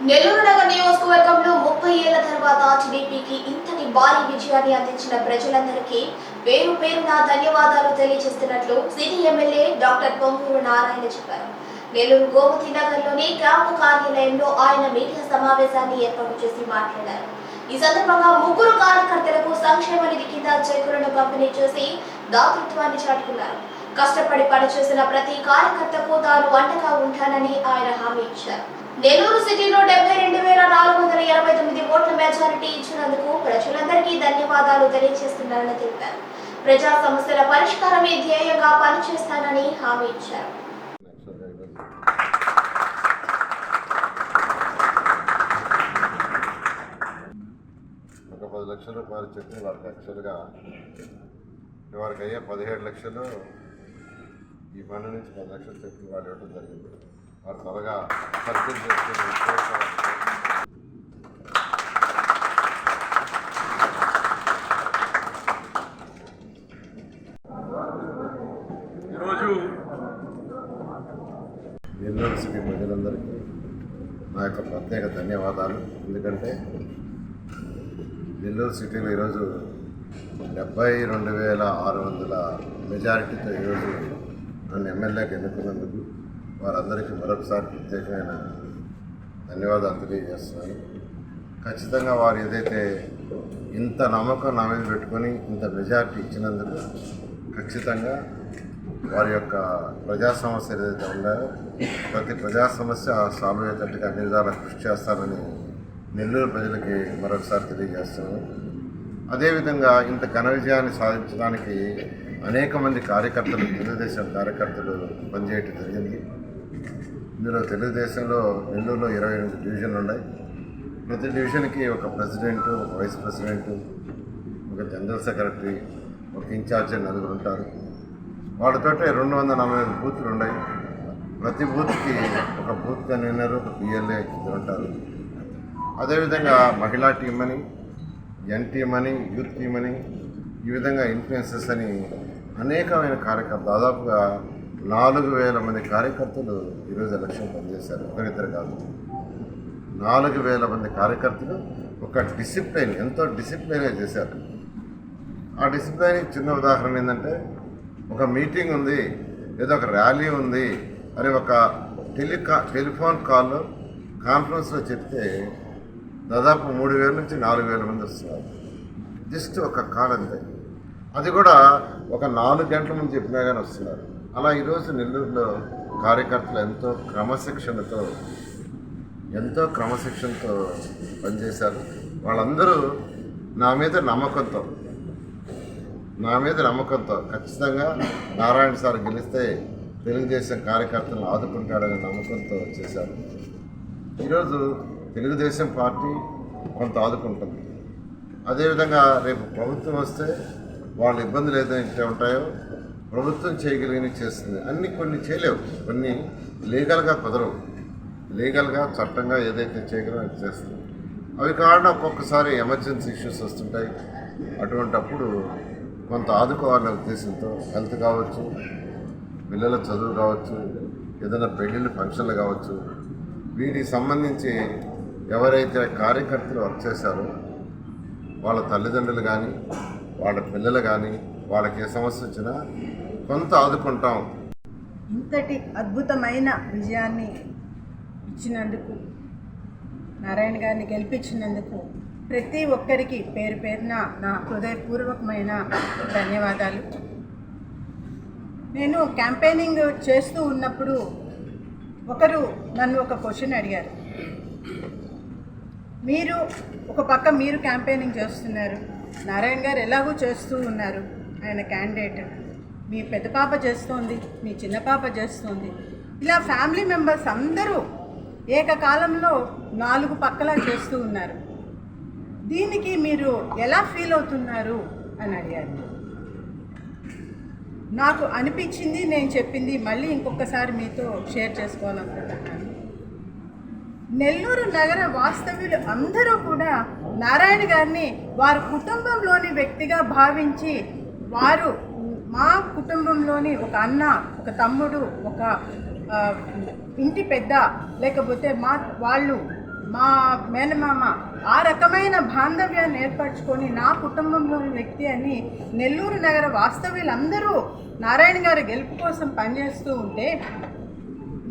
నెల్లూరు నగర నియోజకవర్గంలో 30 ఏళ్ల తర్వాత టీడీపీకి ఇంతటి భారీ విజయాన్ని అందించిన ప్రజలందరికీ పేరు పేరున ధన్యవాదాలు తెలియజేస్తున్నట్లు city MLA doctor Ponguru Narayana చెప్పారు. నెల్లూరు గోమతి నగర్లోని గ్రామ కార్యాలయంలో ఆయన మీడియా సమావేశాన్ని ఏర్పాటు చేసి మాట్లాడారు. ఈ సందర్భంగా ముగ్గురు కార్యకర్తలకు సంక్షేమ నిధి కింద చెక్కులను పంపిణీ చేసి దాతృత్వాన్ని చాటుకున్నారు. కష్టపడి పనిచేసిన ప్రతి కార్యకర్తకు తాను అండగా ఉంటానని ఆయన హామీ ఇచ్చారు. నెల్లూరు సిటీలో 72,429 ఓట్ల మెజారిటీ ఇచ్చినందుకు ప్రజలందరికీ ధన్యవాదాలు తెలియజేస్తున్నారని తెలిపారు. ప్రజా సమస్యల పరిష్కారమే ధ్యేయంగా పనిచేస్తానని హామీ ఇచ్చారు. ఒక 10 లక్షల రూపాయలు చెక్ వారికి యాక్చువల్గా వారికి అయ్యే 17 లక్షలు ఈ ఫండ్ నుంచి 10 లక్షల చెక్ వాళ్ళు ఇవ్వడం జరిగింది. వారు త్వరగా పరిచయం చేసుకుని ఈరోజు నెల్లూరు సిటీ ప్రజలందరికీ నా యొక్క ప్రత్యేక ధన్యవాదాలు. ఎందుకంటే నెల్లూరు సిటీలో ఈరోజు 72,600 మెజారిటీతో ఈరోజు నన్ను ఎమ్మెల్యేకి ఎన్నుకున్నందుకు వారందరికీ మరొకసారి ప్రత్యేకమైన ధన్యవాదాలు తెలియజేస్తున్నాను. ఖచ్చితంగా వారు ఏదైతే ఇంత నమ్మకం నా మీద పెట్టుకొని ఇంత మెజారిటీ ఇచ్చినందుకు ఖచ్చితంగా వారి యొక్క ప్రజా సమస్యలు ఏదైతే ఉన్నాయో ప్రతి ప్రజా సమస్య సాల్వ్ అయ్యేటట్టుగా అన్ని విధాలా కృషి చేస్తానని నెల్లూరు ప్రజలకి మరొకసారి తెలియజేస్తున్నాను. అదేవిధంగా ఇంత ఘన విజయాన్ని సాధించడానికి అనేక మంది కార్యకర్తలు తెలుగుదేశం కార్యకర్తలు పనిచేయటం జరిగింది. ఇందులో తెలుగుదేశంలో నెల్లూరులో 28 డివిజన్లు ఉన్నాయి. ప్రతి డివిజన్కి ఒక ప్రెసిడెంటు, ఒక వైస్ ప్రెసిడెంటు, ఒక జనరల్ సెక్రటరీ, ఒక ఇన్ఛార్జ్ 4 ఉంటారు. వాళ్ళతోటే 245 బూత్లు ఉన్నాయి. ప్రతి బూత్కి ఒక బూత్ కన్వీనర్, ఒక పిఎల్ఏ 2 ఉంటారు. అదేవిధంగా మహిళా టీం అని, ఎన్ టీం అని, యూత్ టీం అని, ఈ విధంగా ఇన్ఫ్లుయెన్సెస్ అని అనేకమైన కార్యకర్తలు దాదాపుగా 4,000 మంది కార్యకర్తలు ఈరోజు ఎలక్షన్ పనిచేశారు. ఒకరిద్దరు కాదు, 4,000 మంది కార్యకర్తలు ఒక డిసిప్లైన్, ఎంతో డిసిప్లైన్గా చేశారు. ఆ డిసిప్లైన్ చిన్న ఉదాహరణ ఏంటంటే, ఒక మీటింగ్ ఉంది, ఏదో ఒక ర్యాలీ ఉంది అని ఒక టెలిఫోన్ కాల్లో కాన్ఫరెన్స్లో చెప్తే దాదాపు 3,000 నుంచి 4,000 మంది వస్తున్నారు. జస్ట్ ఒక కాల్ అంతే. అది కూడా ఒక 4 గంటల ముందు చెప్పినా కానీ వస్తున్నారు. అలా ఈరోజు నెల్లూరులో కార్యకర్తలు ఎంతో క్రమశిక్షణతో పనిచేశారు. వాళ్ళందరూ నా మీద నమ్మకంతో ఖచ్చితంగా నారాయణ సార్ గెలిస్తే తెలుగుదేశం కార్యకర్తలను ఆదుకుంటాడనే నమ్మకంతో చేశారు. ఈరోజు తెలుగుదేశం పార్టీ కొంత ఆదుకుంటుంది. అదేవిధంగా రేపు ప్రభుత్వం వస్తే వాళ్ళ ఇబ్బందులు ఏదైతే ఉంటాయో ప్రభుత్వం చేయగలిగినవి చేస్తుంది. కొన్ని చేయలేవు, కొన్ని లీగల్గా కుదరవు. లీగల్గా చట్టంగా ఏదైతే చేయగలమో అది చేస్తుంది. అవి కాకుండా ఒక్కొక్కసారి ఎమర్జెన్సీ ఇష్యూస్ వస్తుంటాయి. అటువంటప్పుడు కొంత ఆదుకోవాలనే ఉద్దేశంతో హెల్త్ కావచ్చు, పిల్లల చదువు కావచ్చు, ఏదైనా పెళ్ళిళ్ళు ఫంక్షన్లు కావచ్చు, వీటికి సంబంధించి ఎవరైతే కార్యకర్తలు వర్క్ చేశారో వాళ్ళ తల్లిదండ్రులు కానీ, వాళ్ళ పిల్లలు కానీ, వాళ్ళకి ఏ సమస్య వచ్చినా కొంత ఆదుకుంటాం. ఇంతటి అద్భుతమైన విజయాన్ని ఇచ్చినందుకు, నారాయణ గారిని గెలిపించినందుకు ప్రతి ఒక్కరికి పేరు పేరున నా హృదయపూర్వకమైన ధన్యవాదాలు. నేను క్యాంపెయినింగ్ చేస్తూ ఉన్నప్పుడు ఒకరు నన్ను ఒక క్వశ్చన్ అడిగారు. ఒక పక్క మీరు క్యాంపెయినింగ్ చేస్తున్నారు, నారాయణ గారు ఎలాగూ చేస్తూ ఉన్నారు, ఆయన క్యాండిడేట్, మీ పెద్ద పాప చేస్తోంది, మీ చిన్న పాప చేస్తోంది, ఇలా ఫ్యామిలీ మెంబర్స్ అందరూ ఏకకాలంలో 4 పక్కలా చేస్తూ ఉన్నారు. దీనికి మీరు ఎలా ఫీల్ అవుతున్నారు అని అడిగారు. నాకు అనిపించింది, నేను చెప్పింది మళ్ళీ ఇంకొకసారి మీతో షేర్ చేసుకోవాలనుకుంటున్నాను. నెల్లూరు నగర వాస్తవ్యులు అందరూ కూడా నారాయణ గారిని వారి కుటుంబంలోని వ్యక్తిగా భావించి, వారు మా కుటుంబంలోని ఒక అన్న, ఒక తమ్ముడు, ఒక ఇంటి పెద్ద, లేకపోతే వాళ్ళు మా మేనమామ ఆ రకమైన బాంధవ్యాన్ని ఏర్పరచుకొని నా కుటుంబంలోని వ్యక్తి అని నెల్లూరు నగర వాస్తవ్యులందరూ నారాయణ గారి గెలుపు కోసం పనిచేస్తూ ఉంటే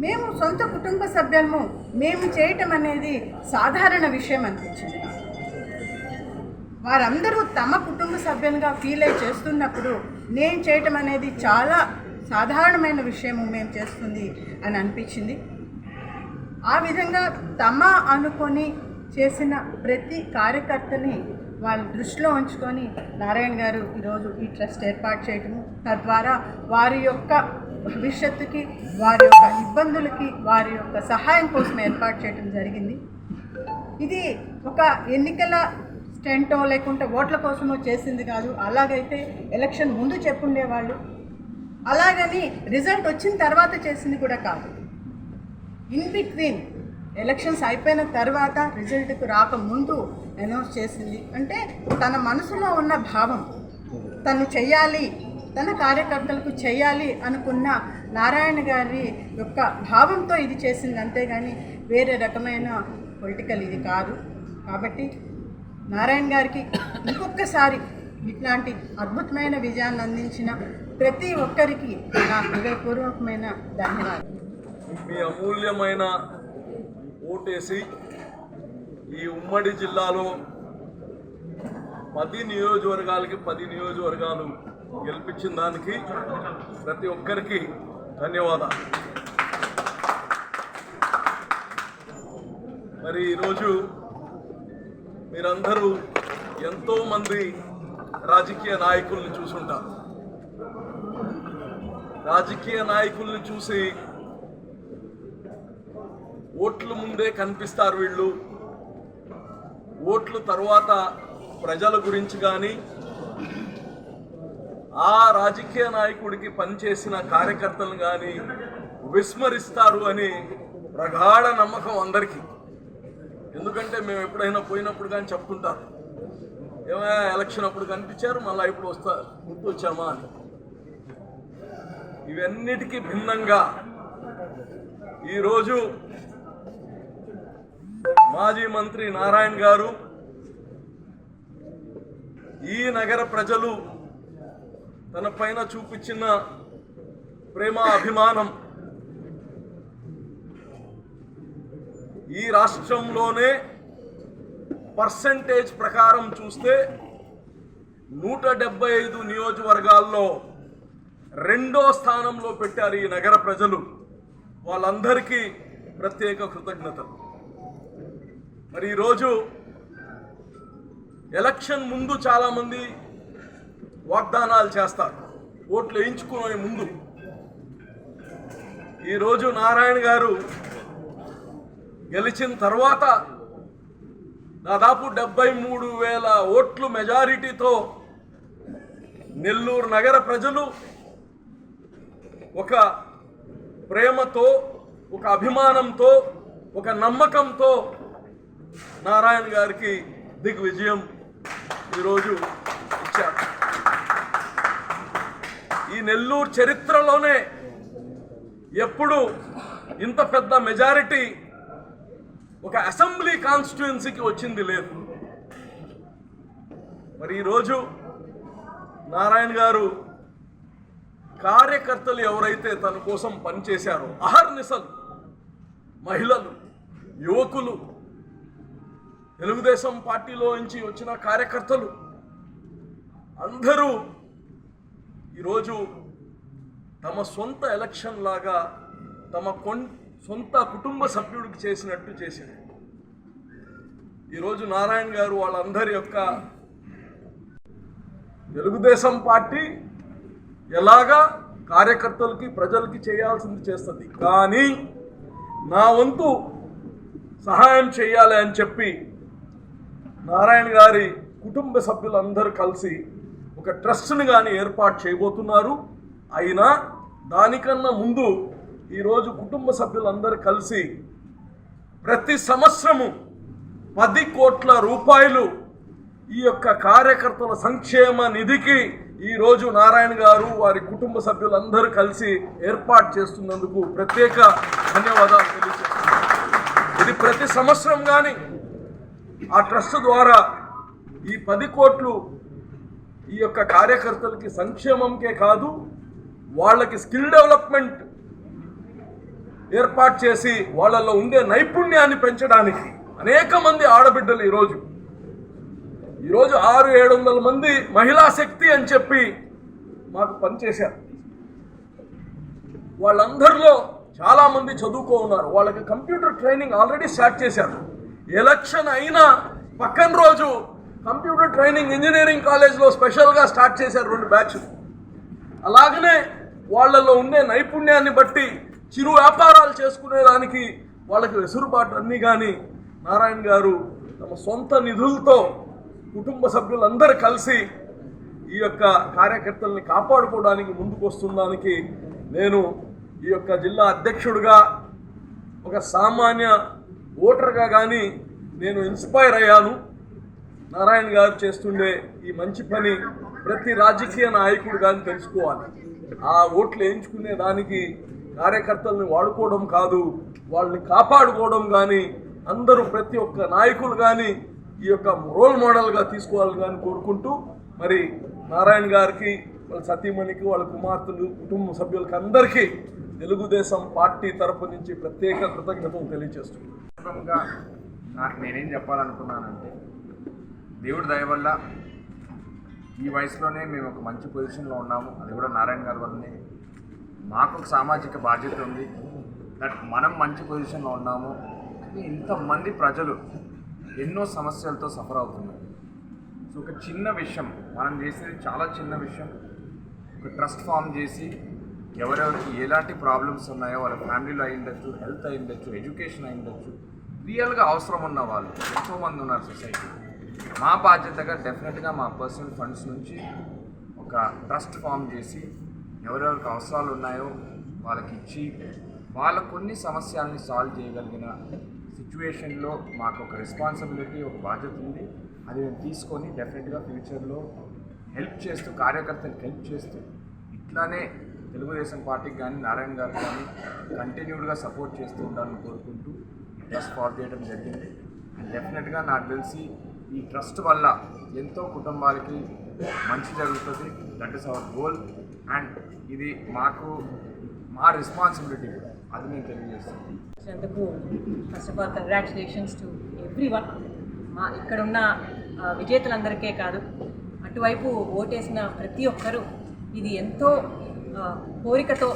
మేము సొంత కుటుంబ సభ్యులము మేము చేయటం అనేది సాధారణ విషయం అనిపించింది. వారందరూ తమ కుటుంబ సభ్యులుగా ఫీల్ అయి చేస్తున్నప్పుడు నేను చేయటం అనేది చాలా సాధారణమైన విషయము మేము చేస్తుంది అని అనిపించింది. ఆ విధంగా తమ అనుకొని చేసిన ప్రతి కార్యకర్తని వాళ్ళ దృష్టిలో ఉంచుకొని నారాయణ గారు ఈరోజు ఈ ట్రస్ట్ ఏర్పాటు చేయటము, తద్వారా వారి యొక్క భవిష్యత్తుకి, వారి యొక్క ఇబ్బందులకి, వారి యొక్క సహాయం కోసం ఏర్పాటు చేయడం జరిగింది. ఇది ఒక ఎన్నికల స్టెంటో లేకుంటే ఓట్ల కోసమో చేసింది కాదు. అలాగైతే ఎలక్షన్ ముందు చెప్పుండేవాళ్ళు, అలాగని రిజల్ట్ వచ్చిన తర్వాత చేసింది కూడా కాదు. ఇన్ బిట్వీన్ ఎలక్షన్స్ అయిపోయిన తర్వాత రిజల్ట్కు రాకముందు అనౌన్స్ చేసింది. అంటే తన మనసులో ఉన్న భావం, తను చెయ్యాలి, తన కార్యకర్తలకు చెయ్యాలి అనుకున్న నారాయణ గారి యొక్క భావంతో ఇది చేసింది, అంతేగాని వేరే రకమైన పొలిటికల్ ఇది కాదు. కాబట్టి నారాయణ గారికి ఇంకొకసారి ఇట్లాంటి అద్భుతమైన విజయాన్ని అందించిన ప్రతి ఒక్కరికి నా హృదయపూర్వకమైన ధన్యవాదాలు. మీ అమూల్యమైన ఓటేసి ఈ ఉమ్మడి జిల్లాలో 10 నియోజకవర్గాలకి 10 నియోజకవర్గాలు గెలిపించిన దానికి ప్రతి ఒక్కరికి ధన్యవాదాలు. మరి ఈరోజు మీరందరూ ఎంతోమంది రాజకీయ నాయకుల్ని చూసుంటారు. రాజకీయ నాయకుల్ని చూసి ఓట్లు ముందే కనిపిస్తారు వీళ్ళు, ఓట్లు తర్వాత ప్రజల గురించి కానీ ఆ రాజకీయ నాయకుడికి పనిచేసిన కార్యకర్తలను కానీ విస్మరిస్తారు అని ప్రగాఢ నమ్మకం అందరికీ. ఎందుకంటే మేము ఎప్పుడైనా పోయినప్పుడు కానీ చెప్తుంటారు, ఏమైనా ఎలక్షన్ అప్పుడు కనిపించారు, మళ్ళీ ఇప్పుడు గుర్తొచ్చామా అని. ఇవన్నిటికీ భిన్నంగా ఈరోజు మాజీ మంత్రి నారాయణ గారు ఈ నగర ప్రజలు తన పైన చూపించిన ప్రేమ అభిమానం ఈ రాష్ట్రంలోనే పర్సెంటేజ్ ప్రకారం చూస్తే 175 నియోజకవర్గాల్లో 2వ స్థానంలో పెట్టారు ఈ నగర ప్రజలు. వాళ్ళందరికీ ప్రత్యేక కృతజ్ఞతలు. మరి ఈరోజు ఎలక్షన్ ముందు చాలామంది వాగ్దానాలు చేస్తారు, ఓట్లు వేయించుకునే ముందు. ఈరోజు నారాయణ గారు గెలిచిన తర్వాత దాదాపు 73,000 ఓట్లు మెజారిటీతో నెల్లూరు నగర ప్రజలు ఒక ప్రేమతో, ఒక అభిమానంతో, ఒక నమ్మకంతో నారాయణ గారికి దిగ్విజయం ఈరోజు ఇచ్చారు. ఈ నెల్లూరు చరిత్రలోనే ఎప్పుడు ఇంత పెద్ద మెజారిటీ ఒక అసెంబ్లీ కాన్స్టిట్యుయెన్సీకి వచ్చింది లేదు. మరి ఈరోజు నారాయణ గారు కార్యకర్తలు ఎవరైతే తన కోసం పనిచేశారో, అహర్నిశలు మహిళలు, యువకులు, తెలుగుదేశం పార్టీలో నుంచి వచ్చిన కార్యకర్తలు అందరూ ఈరోజు తమ సొంత ఎలక్షన్ లాగా తమ సొంత కుటుంబ సభ్యుడికి చేసినట్టు చేశారు. ఈరోజు నారాయణ గారు వాళ్ళందరి యొక్క తెలుగుదేశం పార్టీ ఎలాగా కార్యకర్తలకి ప్రజలకి చేయాల్సింది చేస్తుంది, కానీ నా వంతు సహాయం చేయాలి అని చెప్పి నారాయణ గారి కుటుంబ సభ్యులందరూ కలిసి ఒక ట్రస్ట్ని కానీ ఏర్పాటు చేయబోతున్నారు. అయినా దానికన్నా ముందు ఈరోజు కుటుంబ సభ్యులందరూ కలిసి ప్రతి సంవత్సరము 10 కోట్ల రూపాయలు ఈ యొక్క కార్యకర్తల సంక్షేమ నిధికి ఈరోజు నారాయణ గారు వారి కుటుంబ సభ్యులందరూ కలిసి ఏర్పాటు చేస్తున్నందుకు ప్రత్యేక ధన్యవాదాలు తెలియజేస్తున్నాను. ఇది ప్రతి సంవత్సరం కానీ ఆ ట్రస్ట్ ద్వారా ఈ 10 కోట్లు ఈ యొక్క కార్యకర్తలకి సంక్షేమంకే కాదు, వాళ్ళకి స్కిల్ డెవలప్మెంట్ ఏర్పాటు చేసి వాళ్ళలో ఉండే నైపుణ్యాన్ని పెంచడానికి అనేక మంది ఆడబిడ్డలు ఈరోజు 600-700 మంది మహిళా శక్తి అని చెప్పి మాకు పనిచేశారు. వాళ్ళందరిలో చాలామంది చదువుకో ఉన్నారు. వాళ్ళకి కంప్యూటర్ ట్రైనింగ్ ఆల్రెడీ స్టార్ట్ చేశారు. ఎలక్షన్ అయినా పక్కన రోజు కంప్యూటర్ ట్రైనింగ్ ఇంజనీరింగ్ కాలేజ్లో స్పెషల్గా స్టార్ట్ చేశారు 2 బ్యాచ్లు. అలాగనే వాళ్ళలో ఉండే నైపుణ్యాన్ని బట్టి చిరు వ్యాపారాలు చేసుకునేదానికి వాళ్ళకి వెసులుబాటు అన్నీ కానీ నారాయణ గారు తమ సొంత నిధులతో కుటుంబ సభ్యులందరూ కలిసి ఈ యొక్క కార్యకర్తల్ని కాపాడుకోవడానికి ముందుకు వస్తుందానికి నేను ఈ యొక్క జిల్లా అధ్యక్షుడిగా ఒక సామాన్య ఓటర్గా కానీ నేను ఇన్స్పైర్ అయ్యాను. నారాయణ గారు చేస్తుండే ఈ మంచి పని ప్రతి రాజకీయ నాయకుడు కానీ తెలుసుకోవాలి. ఆ ఓట్లు వేయించుకునే దానికి కార్యకర్తల్ని వాడుకోవడం కాదు, వాళ్ళని కాపాడుకోవడం కానీ అందరూ ప్రతి ఒక్క నాయకులు కానీ ఈ యొక్క రోల్ మోడల్గా తీసుకోవాలని కానీ కోరుకుంటూ, మరి నారాయణ గారికి, వాళ్ళ సతీమణికి, వాళ్ళ కుమార్తెలు, కుటుంబ సభ్యులకి అందరికీ తెలుగుదేశం పార్టీ తరపు నుంచి ప్రత్యేక కృతజ్ఞతలు తెలియజేస్తున్నాను. నాకు నేనేం చెప్పాలనుకున్నానంటే, దేవుడి దయ వల్ల ఈ వయసులోనే మేము ఒక మంచి పొజిషన్లో ఉన్నాము. అది కూడా నారాయణ గారి వల్లనే. మాకు ఒక సామాజిక బాధ్యత ఉంది, దట్ మనం మంచి పొజిషన్లో ఉన్నాము. ఇంతమంది ప్రజలు ఎన్నో సమస్యలతో సఫర్ అవుతున్నారు. సో ఒక చిన్న విషయం మనం చేసేది చాలా చిన్న విషయం. ఒక ట్రస్ట్ ఫామ్ చేసి ఎవరెవరికి ఎలాంటి ప్రాబ్లమ్స్ ఉన్నాయో వాళ్ళ ఫ్యామిలీలో అయి ఉండొచ్చు, హెల్త్ అయి ఉండొచ్చు, ఎడ్యుకేషన్ అయి ఉండొచ్చు, రియల్గా అవసరం ఉన్న వాళ్ళు ఎంతోమంది ఉన్నారు సొసైటీ. మా బాధ్యతగా డెఫినెట్గా మా పర్సనల్ ఫండ్స్ నుంచి ఒక ట్రస్ట్ ఫామ్ చేసి ఎవరెవరికి అవసరాలు ఉన్నాయో వాళ్ళకి ఇచ్చి వాళ్ళ కొన్ని సమస్యల్ని సాల్వ్ చేయగలిగిన సిచ్యువేషన్లో మాకు ఒక రెస్పాన్సిబిలిటీ, ఒక బాధ్యత ఉంది. అది మేము తీసుకొని డెఫినెట్గా ఫ్యూచర్లో హెల్ప్ చేస్తూ, కార్యకర్తలకు హెల్ప్ చేస్తూ ఇట్లానే తెలుగుదేశం పార్టీకి కానీ నారాయణ గారు కానీ కంటిన్యూడ్గా సపోర్ట్ చేస్తూ ఉండాలని కోరుకుంటూ ట్రస్ట్ ఫామ్ చేయడం జరిగింది. అండ్ డెఫినెట్గా నాకు తెలిసి ఈ ట్రస్ట్ వల్ల ఎంతో కుటుంబాలకి మంచి జరుగుతుంది. That is our goal. And ఇది మాకు మా రెస్పాన్సిబిలిటీ కూడా, అది నేను తెలియజేస్తాను. అందుకు first of all congratulations to everyone. మా ఇక్కడున్న విజేతలందరికీ కాదు, అటువైపు ఓటేసిన ప్రతి ఒక్కరూ ఇది ఎంతో కోరికతో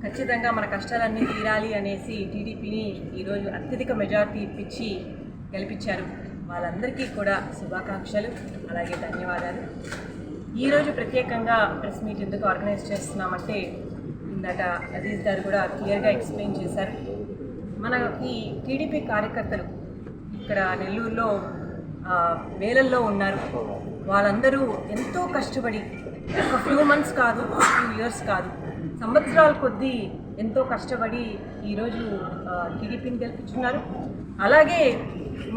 ఖచ్చితంగా మన కష్టాలన్నీ తీరాలి అనేసి టీడీపీని ఈరోజు అత్యధిక మెజారిటీ ఇప్పించి గెలిపించారు. వాళ్ళందరికీ కూడా శుభాకాంక్షలు, అలాగే ధన్యవాదాలు. ఈరోజు ప్రత్యేకంగా ప్రెస్ మీట్ ఎందుకు ఆర్గనైజ్ చేస్తున్నామంటే, ఇందాక అజీజ్ గారు కూడా క్లియర్గా ఎక్స్ప్లెయిన్ చేశారు. మనకి టీడీపీ కార్యకర్తలు ఇక్కడ నెల్లూరులో వేలల్లో ఉన్నారు. వాళ్ళందరూ ఎంతో కష్టపడి ఒక ఫ్యూ మంత్స్ కాదు, ఫ్యూ ఇయర్స్ కాదు, సంవత్సరాల కొద్దీ ఎంతో కష్టపడి ఈరోజు టీడీపీని గెలిపించున్నారు. అలాగే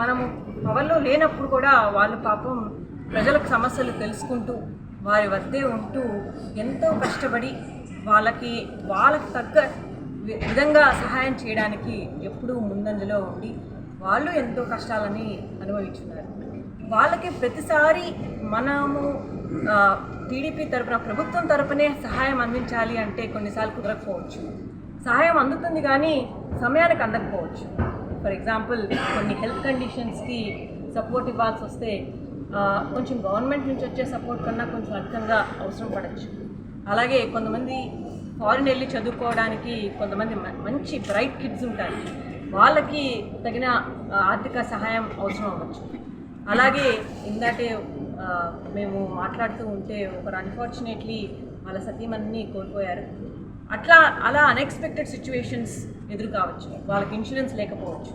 మనము పవర్లో లేనప్పుడు కూడా వాళ్ళు పాపం ప్రజలకు సమస్యలు తెలుసుకుంటూ వారి వద్దే ఉంటూ ఎంతో కష్టపడి వాళ్ళకి తగ్గ విధంగా సహాయం చేయడానికి ఎప్పుడూ ముందంజలో ఉండి వాళ్ళు ఎంతో కష్టాలని అనుభవించున్నారు. వాళ్ళకి ప్రతిసారి మనము టీడీపీ తరపున, ప్రభుత్వం తరపునే సహాయం అందించాలి అంటే కొన్నిసార్లు కుదరకపోవచ్చు. సహాయం అందుతుంది కానీ సమయానికి అందకపోవచ్చు. ఫర్ ఎగ్జాంపుల్ కొన్ని హెల్త్ కండిషన్స్కి సపోర్ట్ ఇవ్వాల్సి వస్తే కొంచెం గవర్నమెంట్ నుంచి వచ్చే సపోర్ట్ కన్నా కొంచెం అధికంగా అవసరం పడవచ్చు. అలాగే కొంతమంది ఫారిన్ వెళ్ళి చదువుకోవడానికి కొంతమంది మంచి బ్రైట్ కిడ్స్ ఉంటారు, వాళ్ళకి తగిన ఆర్థిక సహాయం అవసరం అవ్వచ్చు. అలాగే ఇందాకే మేము మాట్లాడుతూ ఉంటే ఒకరు అన్ఫార్చునేట్లీ వాళ్ళ సతీమణిని కోల్పోయారు. అలా అన్ఎక్స్పెక్టెడ్ సిచ్యువేషన్స్ ఎదురు కావచ్చు, వాళ్ళకి ఇన్సూరెన్స్ లేకపోవచ్చు.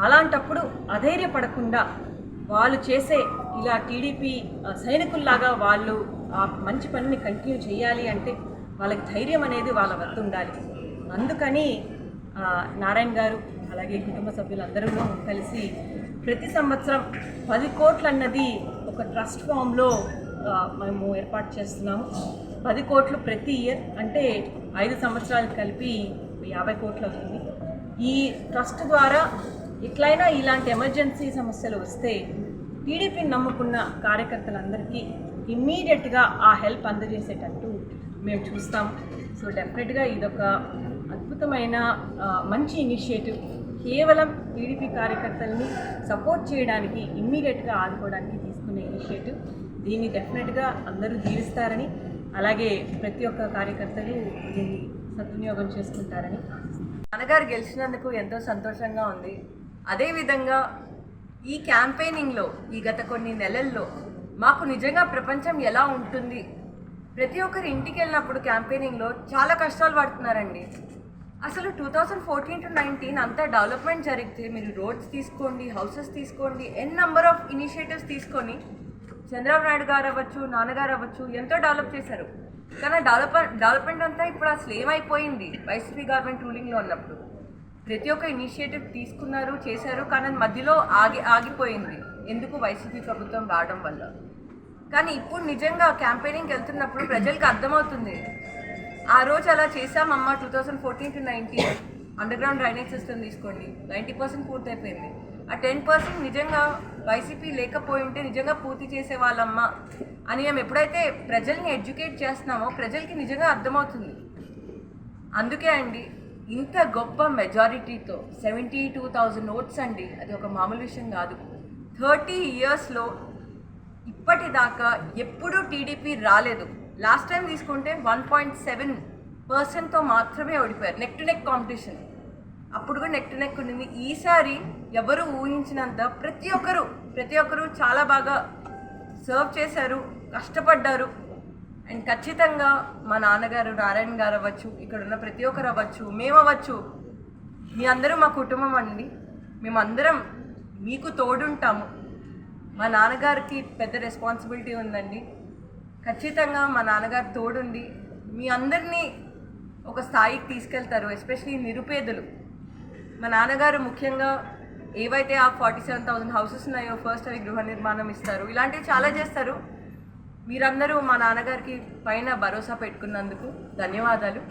అలాంటప్పుడు అధైర్యపడకుండా వాళ్ళు చేసే ఇలా టీడీపీ సైనికుల్లాగా వాళ్ళు ఆ మంచి పనిని కంటిన్యూ చేయాలి అంటే వాళ్ళకి ధైర్యం అనేది వాళ్ళ వద్ద ఉండాలి. అందుకని నారాయణ గారు అలాగే కుటుంబ సభ్యులందరూ కలిసి ప్రతి సంవత్సరం 10 కోట్లు అన్నది ఒక ట్రస్ట్ ఫామ్లో మేము ఏర్పాటు చేస్తున్నాము. 10 కోట్లు ప్రతి ఇయర్, అంటే 5 సంవత్సరాలు కలిపి 50 కోట్లు అవుతుంది. ఈ ట్రస్ట్ ద్వారా ఎట్లయినా ఇలాంటి ఎమర్జెన్సీ సమస్యలు వస్తే టీడీపీని నమ్ముకున్న కార్యకర్తలందరికీ ఇమ్మీడియట్గా ఆ హెల్ప్ అందజేసేటట్టు మేము చూస్తాం. సో డెఫినెట్గా ఇదొక అద్భుతమైన మంచి ఇనిషియేటివ్. కేవలం టీడీపీ కార్యకర్తల్ని సపోర్ట్ చేయడానికి, ఇమ్మీడియట్గా ఆదుకోవడానికి తీసుకునే ఇనిషియేటివ్. దీన్ని డెఫినెట్గా అందరూ దీవిస్తారని, అలాగే ప్రతి ఒక్క కార్యకర్తలు దీన్ని సద్వినియోగం చేసుకుంటారని. నాన్నగారు గెలిచినందుకు ఎంతో సంతోషంగా ఉంది. అదేవిధంగా ఈ క్యాంపెయినింగ్లో ఈ గత కొన్ని నెలల్లో మాకు నిజంగా ప్రపంచం ఎలా ఉంటుంది, ప్రతి ఒక్కరి ఇంటికి వెళ్ళినప్పుడు క్యాంపెయినింగ్లో చాలా కష్టాలు పడుతున్నారండి. అసలు 2014 to 19 అంతా డెవలప్మెంట్ జరిగితే మీరు రోడ్స్ తీసుకోండి, హౌసెస్ తీసుకోండి, నెంబర్ ఆఫ్ ఇనిషియేటివ్స్ తీసుకొని చంద్రబాబు నాయుడు గారు అవ్వచ్చు, నాన్నగారు అవ్వచ్చు ఎంతో డెవలప్ చేశారు. కానీ డెవలప్మెంట్ అంతా ఇప్పుడు అసలు ఏమైపోయింది వైసీపీ గవర్నమెంట్ రూలింగ్లో ఉన్నప్పుడు. ప్రతి ఒక్క ఇనిషియేటివ్ తీసుకున్నారు, చేశారు, కానీ అది మధ్యలో ఆగిపోయింది. ఎందుకు? వైసీపీ ప్రభుత్వం రావడం వల్ల. కానీ ఇప్పుడు నిజంగా క్యాంపెయినింగ్కి వెళ్తున్నప్పుడు ప్రజలకు అర్థమవుతుంది. ఆ రోజు అలా చేసామమ్మ 2014 to 19 under ground drainage system తీసుకోండి, 90% పూర్తయిపోయింది. ఆ 10% నిజంగా వైసీపీ లేకపోయి ఉంటే నిజంగా పూర్తి చేసే వాళ్ళమ్మ అని మేము ఎప్పుడైతే ప్రజల్ని ఎడ్యుకేట్ చేస్తున్నామో ప్రజలకి నిజంగా అర్థమవుతుంది. అందుకే అండి ఇంత గొప్ప మెజారిటీతో 72,000 ఓట్స్ అండి, అది ఒక మామూలు విషయం కాదు. 30 yearsలో ఇప్పటిదాకా ఎప్పుడూ టీడీపీ రాలేదు. లాస్ట్ టైం తీసుకుంటే 1.7%తో మాత్రమే ఓడిపోయారు. నెక్ టు నెక్ కాంపిటీషన్, అప్పుడు కూడా నెక్ టు నెక్ ఉండింది. ఈసారి ఎవరు ఊహించినంత ప్రతి ఒక్కరు చాలా బాగా సర్వ్ చేశారు, కష్టపడ్డారు. అండ్ ఖచ్చితంగా మా నాన్నగారు నారాయణ గారు అవ్వచ్చు, ఇక్కడ ఉన్న ప్రతి ఒక్కరు అవ్వచ్చు, మేము అవ్వచ్చు, మీ అందరూ మా కుటుంబం అండి. మేమందరం మీకు తోడుంటాము. మా నాన్నగారికి పెద్ద రెస్పాన్సిబిలిటీ ఉందండి. ఖచ్చితంగా మా నాన్నగారు తోడుండి మీ అందరినీ ఒక స్థాయికి తీసుకెళ్తారు. ఎస్పెషలీ నిరుపేదలు. మా నాన్నగారు ముఖ్యంగా ఏవైతే ఆ 47,000 హౌసెస్ ఉన్నాయో ఫస్ట్ అవి గృహ నిర్మాణం ఇస్తారు, ఇలాంటివి చాలా చేస్తారు. మీరందరూ మా నాన్నగారికి పైన భరోసా పెట్టుకున్నందుకు ధన్యవాదాలు.